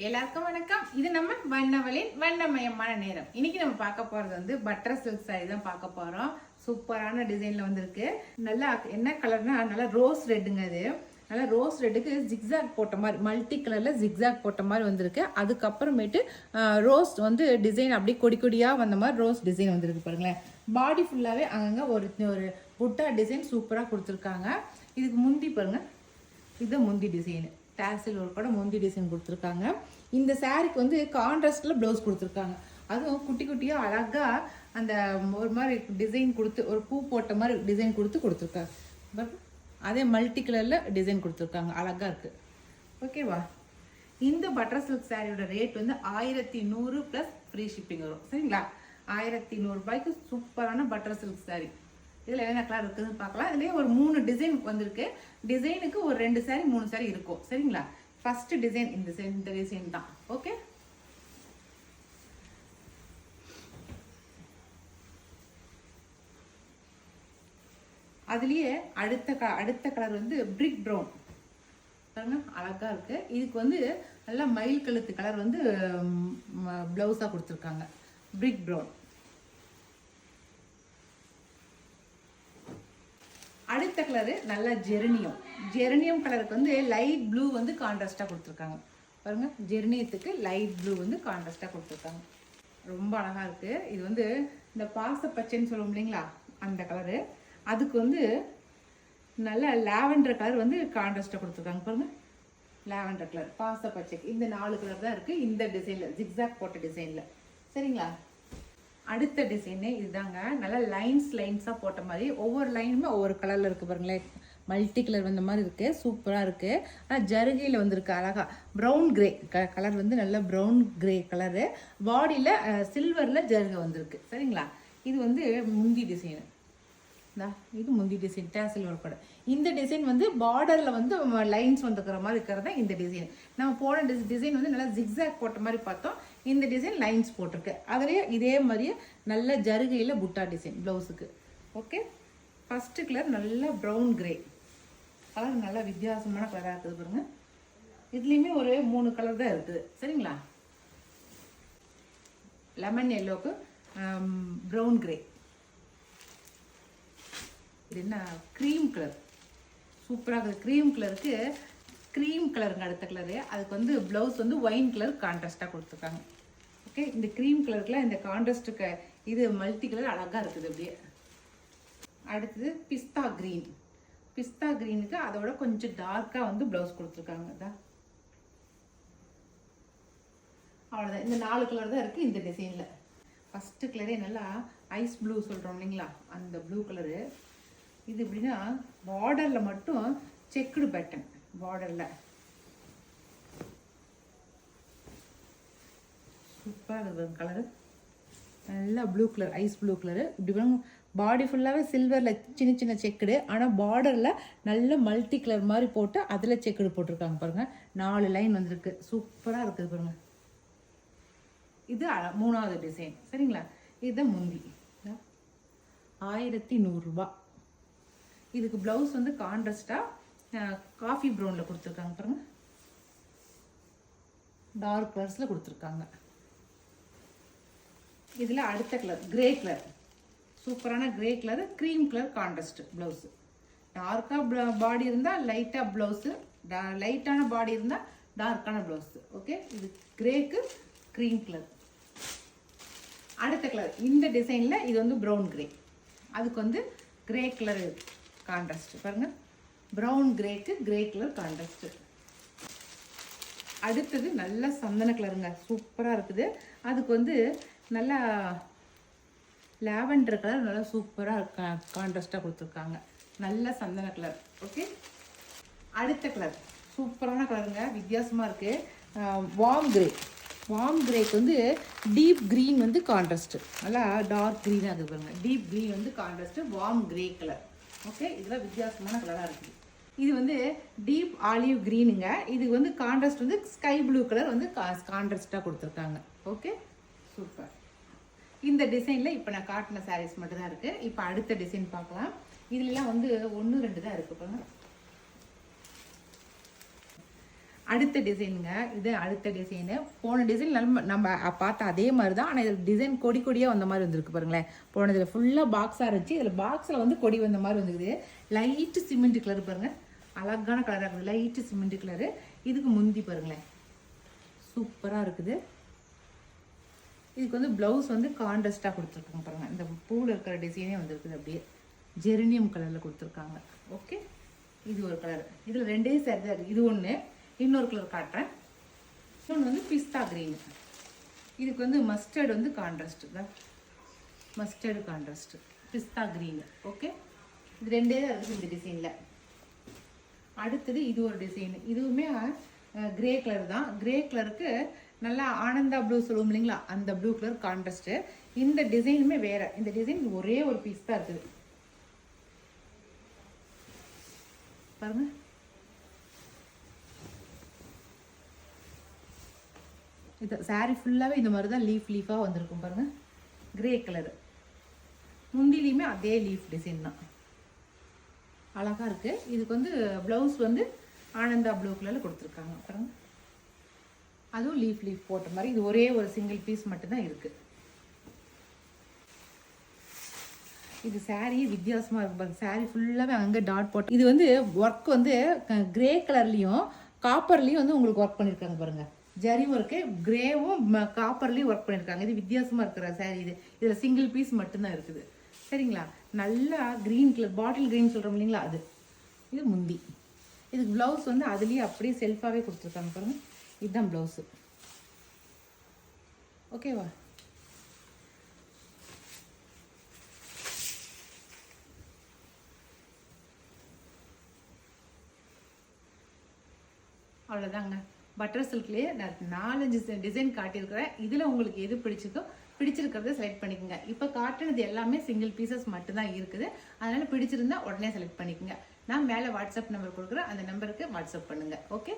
எல்லாருக்கும் வணக்கம். இது நம்ம வண்ணவளின் வண்ணமயமான நேரம். இன்னைக்கு நம்ம பார்க்க போறது வந்து பட்டர் சில்க் சாரி தான் பார்க்க போறோம். சூப்பரான டிசைன்ல வந்திருக்கு. நல்லா என்ன கலர்னா நல்லா ரோஸ் ரெட்டுங்க. இது நல்லா ரோஸ் ரெட்டுக்கு ஜிக்ஸாக் போட்ட மாதிரி மல்டி கலர்ல ஜிக்ஸாக் போட்ட மாதிரி வந்திருக்கு. அதுக்கப்புறமேட்டு ரோஸ் வந்து டிசைன் அப்படியே கொடி கொடியா வந்த மாதிரி ரோஸ் டிசைன் வந்திருக்கு பாருங்களேன். பாடி ஃபுல்லாவே அங்கங்க ஒரு புட்டா டிசைன் சூப்பரா கொடுத்துருக்காங்க. இதுக்கு முந்தி பாருங்க, இது முந்தி டிசைன் டாசில் ஒரு கூட முந்தி டிசைன் கொடுத்துருக்காங்க. இந்த சாரிக்கு வந்து கான்ட்ராஸ்ட்ல ப்ளவுஸ் கொடுத்துருக்காங்க. அதுவும் குட்டி குட்டியாக அழகாக அந்த ஒரு மாதிரி டிசைன் கொடுத்து ஒரு பூ போட்ட மாதிரி டிசைன் கொடுத்துருக்காங்க. பட் அதே மல்டி கலரில் டிசைன் கொடுத்துருக்காங்க. அழகாக இருக்குது. ஓகேவா? இந்த பட்டர் சில்க் சாரியோட ரேட் வந்து 1100 ப்ளஸ் ஃப்ரீ ஷிப்பிங் வரும். சரிங்களா? 1100 ரூபாய்க்கு சூப்பரான பட்டர் சில்க் சாரி. இதில் என்ன கலர் இருக்குதுன்னு பார்க்கலாம். இதுலேயே ஒரு 3 டிசைன் வந்திருக்கு. டிசைனுக்கு ஒரு 2 சாரி 3 சாரி இருக்கும். சரிங்களா? ஃபர்ஸ்ட் டிசைன் இந்த டிசைன் தான். ஓகே, அதுலயே அடுத்த கலர் வந்து பிரிக் ப்ரௌன் பாருங்க, அழகா இருக்கு. இதுக்கு வந்து நல்லா மயில் கழுத்து கலர் வந்து பிளவுஸா கொடுத்துருக்காங்க. பிரிக் ப்ரௌன். அடுத்த கலரு நல்லா ஜெரனியம் கலருக்கு வந்து லைட் ப்ளூ வந்து கான்ட்ராஸ்டா கொடுத்துருக்காங்க. பாருங்க, ஜெரனியத்துக்கு லைட் ப்ளூ வந்து கான்ட்ராஸ்டா கொடுத்துருக்காங்க. ரொம்ப அழகா இருக்கு. இது வந்து இந்த பாச பச்சைன்னு சொல்லுவோம் இல்லைங்களா, அந்த கலரு. அதுக்கு வந்து நல்ல லாவெண்டர் கலர் வந்து கான்ட்ராஸ்டா கொடுத்துருக்காங்க. பாருங்க, லாவெண்டர் கலர் பாச பச்சைக்கு இந்த 4 கலர் தான் இருக்கு இந்த டிசைன்ல, ஜிக்ஸாக் போட்ட டிசைன்ல. சரிங்களா? அடுத்த டிசைனே இதுதாங்க. நல்லா லைன்ஸா போட்ட மாதிரி ஒவ்வொரு லைனுமே ஒவ்வொரு கலர்ல இருக்கு பாருங்களேன். மல்டி கலர் வந்த மாதிரி இருக்கு. சூப்பரா இருக்கு. ஆனால் ஜருகையில் வந்திருக்கு அழகா. ப்ரௌன் கிரே கலர் வந்து நல்ல ப்ரௌன் கிரே கலரு. பாடியில் சில்வரில் ஜருகை வந்திருக்கு. சரிங்களா? இது வந்து முந்தி டிசைனு. இது முந்தி டிசைன் டேசில் ஒர்க் கூட. இந்த டிசைன் வந்து பார்டரில் வந்து லைன்ஸ் வந்துக்கிற மாதிரி இருக்கிறது தான் இந்த டிசைன். நம்ம போன டிசைன் வந்து நல்லா ஜிக்ஸாக் போட்ட மாதிரி பார்த்தோம். இந்த டிசைன் லைன்ஸ் போட்டிருக்கு. அதுலேயே இதே மாதிரியே நல்ல ஜருகையில் புட்டா டிசைன் ப்ளவுஸுக்கு. ஓகே, ஃபர்ஸ்ட் கலர் நல்ல ப்ரௌன் கிரே கலர். நல்லா வித்தியாசமான கலராக இருக்குது பாருங்க. இதுலேயுமே ஒரு 3 கலர் தான் இருக்குது. சரிங்களா? லெமன் எல்லோக்கு ப்ரௌன் கிரே. இது என்ன க்ரீம் கலர், சூப்பராக இருக்குது. க்ரீம் கலருக்கு க்ரீம் கலருங்க அடுத்த கலரு. அதுக்கு வந்து ப்ளவுஸ் வந்து ஒயின் கலர் கான்ட்ராஸ்டாக கொடுத்துருக்காங்க. ஓகே, இந்த க்ரீம் கலருக்குலாம் இந்த கான்ட்ராஸ்ட்டுக்கு இது மல்டி கலர் அழகாக இருக்குது அப்படியே. அடுத்தது பிஸ்தா க்ரீன். பிஸ்தா க்ரீனுக்கு அதோட கொஞ்சம் டார்க்காக வந்து ப்ளவுஸ் கொடுத்துருக்காங்க. அதான் அவ்வளோதான். இந்த 4 கலர் தான் இருக்குது இந்த டிசைனில். ஃபஸ்ட்டு கலரே நல்லா ஐஸ் ப்ளூ சொல்கிறோம் இல்லைங்களா, அந்த ப்ளூ கலரு. இது எப்படின்னா பார்டரில் மட்டும் செக்குடு பேட்டர்ன். பார்டரில் சூப்பராக இருக்குது கலரு. நல்லா blue colour, ice blue colour. இப்படி பாடி ஃபுல்லாகவே சில்வரில் சின்ன சின்ன செக்குடு. ஆனால் பார்டரில் நல்ல மல்டி கலர் மாதிரி போட்டு அதில் செக்குடு போட்டிருக்காங்க பாருங்கள். 4 லைன் வந்திருக்கு. சூப்பராக இருக்குது பாருங்கள். இது 3வது டிசைன். சரிங்களா? இதுதான் முந்தி. 1100 ரூபா. இதுக்கு ப்ளவுஸ் வந்து கான்ட்ராஸ்டாக காஃபி ப்ரௌனில் கொடுத்துருக்காங்க பாருங்க. டார்க் கலர்ஸில் கொடுத்துருக்காங்க. இதில் அடுத்த கலர் கிரே கலர், சூப்பரான grey colour. Cream colour contrast blouse. டார்க்காக பாடி இருந்தால் லைட்டாக ப்ளவுஸு, லைட்டான பாடி இருந்தால் டார்க்கான ப்ளவுஸு. ஓகே, இது கிரேக்கு க்ரீம் கலர். அடுத்த கலர் இந்த டிசைனில் இது வந்து ப்ரௌன் கிரே. அதுக்கு வந்து கிரே கலர் கான்ட்ராஸ்ட் பாருங்க. ப்ரௌன் கிரேக்கு கிரே கலர் கான்ட்ராஸ்ட். அடுத்தது நல்ல சந்தன கலருங்க, சூப்பராக இருக்குது. அதுக்கு வந்து நல்லா லாவெண்டர் கலர் நல்லா சூப்பராக கான்ட்ராஸ்டாக கொடுத்துருக்காங்க. நல்ல சந்தன கலர். ஓகே, அடுத்த கலர் சூப்பரான கலருங்க, வித்தியாசமாக இருக்குது. Warm grey. வார்ம் கிரேக்கு வந்து டீப் க்ரீன் வந்து கான்ட்ராஸ்ட். நல்லா டார்க் க்ரீனாக இருக்குது பாருங்க. டீப் க்ரீன் வந்து contrast, warm grey colour. Okay, இதெல்லாம் வித்தியாசமான கலராக இருக்குது. இது வந்து டீப் ஆலிவ் க்ரீனுங்க. இது வந்து கான்ட்ராஸ்ட் வந்து ஸ்கை ப்ளூ கலர் வந்து கான்ட்ராஸ்டாக கொடுத்துருக்காங்க. Okay, super. இந்த டிசைனில் இப்போ நான் காட்டின சாரீஸ் மட்டும் தான் இருக்குது. இப்போ அடுத்த டிசைன் பார்க்கலாம். இதுலலாம் வந்து 1 2 தான் இருக்குது பாருங்க. அடுத்த டிசைனுங்க, இது அடுத்த டிசைனு. போன டிசைன் நம்ம பார்த்த அதே மாதிரி தான். ஆனால் இதில் டிசைன் கொடி கொடியாக வந்த மாதிரி வந்துருக்கு பாருங்களேன். போனதில் ஃபுல்லாக பாக்ஸாக இருந்துச்சு, இதில் பாக்ஸில் வந்து கொடி வந்த மாதிரி வந்துருக்குது. லைட்டு சிமெண்ட் கலர் பாருங்கள், அழகான கலராக இருக்குது. Light cement colour. இதுக்கு முந்தி பாருங்களேன், சூப்பராக இருக்குது. இதுக்கு வந்து ப்ளவுஸ் வந்து கான்ட்ராஸ்டாக கொடுத்துருக்காங்க பாருங்கள். இந்த பூவில் இருக்கிற டிசைனே வந்துருக்குது, அப்படியே ஜெர்னியம் கலரில் கொடுத்துருக்காங்க. ஓகே, இது ஒரு கலர். இதில் ரெண்டே சாரி தான் இருக்குது. இது ஒன்று, இன்னொரு கலர் காட்டுறேன். இன்னொன்று வந்து பிஸ்தா க்ரீன். இதுக்கு வந்து மஸ்டர்டு வந்து கான்ட்ராஸ்ட் தான், மஸ்டர்டு கான்ட்ராஸ்ட், பிஸ்தா க்ரீன். ஓகே, இது ரெண்டே தான் இருக்குது இந்த டிசைனில். அடுத்தது இது ஒரு டிசைன். இதுவுமே கிரே கலர் தான். கிரே கலருக்கு நல்லா ஆனந்தா ப்ளூ சொல்லுவோம் இல்லைங்களா, அந்த ப்ளூ கலர் கான்ட்ராஸ்ட்டு. இந்த டிசைனுமே வேறு. இந்த டிசைன் ஒரே ஒரு பீஸ் தான் இருக்குது பாருங்க. இது சாரி ஃபுல்லாகவே இந்த மாதிரி தான் லீஃபாக வந்திருக்கும் பாருங்கள். Grey colour. முந்திலையுமே அதே லீஃப் டிசைன் தான், அழகாக இருக்குது. இதுக்கு வந்து ப்ளவுஸ் வந்து ஆனந்தா ப்ளூ கலரில் கொடுத்துருக்காங்க பாருங்கள். அதுவும் லீஃப் போட்ட மாதிரி. இது ஒரே ஒரு சிங்கிள் பீஸ் மட்டும்தான் இருக்குது. இது சாரியே வித்தியாசமாக இருக்கும் பாருங்க. சாரி ஃபுல்லாகவே அங்கே டாட் போட்டு. இது வந்து ஒர்க் வந்து கிரே கலர்லேயும் காப்பர்லேயும் வந்து உங்களுக்கு ஒர்க் பண்ணியிருக்காங்க பாருங்கள். ஜரி ஒர்க்கு கிரேவும் காப்பர்லேயும் ஒர்க் பண்ணியிருக்காங்க. இது வித்தியாசமாக இருக்கிற சாரி. இதில் சிங்கிள் பீஸ் மட்டும்தான் இருக்குது. சரிங்களா, நல்லா க்ரீன் கலர், பாட்டில் க்ரீன் சொல்கிறோம் இல்லைங்களா, அது. இது முந்தி. இதுக்கு ப்ளவுஸ் வந்து அதுலேயே அப்படியே செல்ஃபாகவே கொடுத்துருக்காங்க பாருங்கள். இதுதான் ப்ளவுஸு. ஓகேவா, அவ்வளோதாங்க. பட்டர் சில்க்லேயே நான் 4-5 டிசைன் காட்டியிருக்கிறேன். இதில் உங்களுக்கு எது பிடிச்சிருக்கிறத செலக்ட் பண்ணிக்கோங்க. இப்போ காட்டினது எல்லாமே சிங்கிள் பீசஸ் மட்டும்தான் இருக்குது. அதனால் பிடிச்சிருந்தா உடனே செலக்ட் பண்ணிக்கோங்க. நான் மேலே வாட்ஸ்அப் நம்பர் கொடுக்குறேன், அந்த நம்பருக்கு வாட்ஸ்அப் பண்ணுங்கள். ஓகே.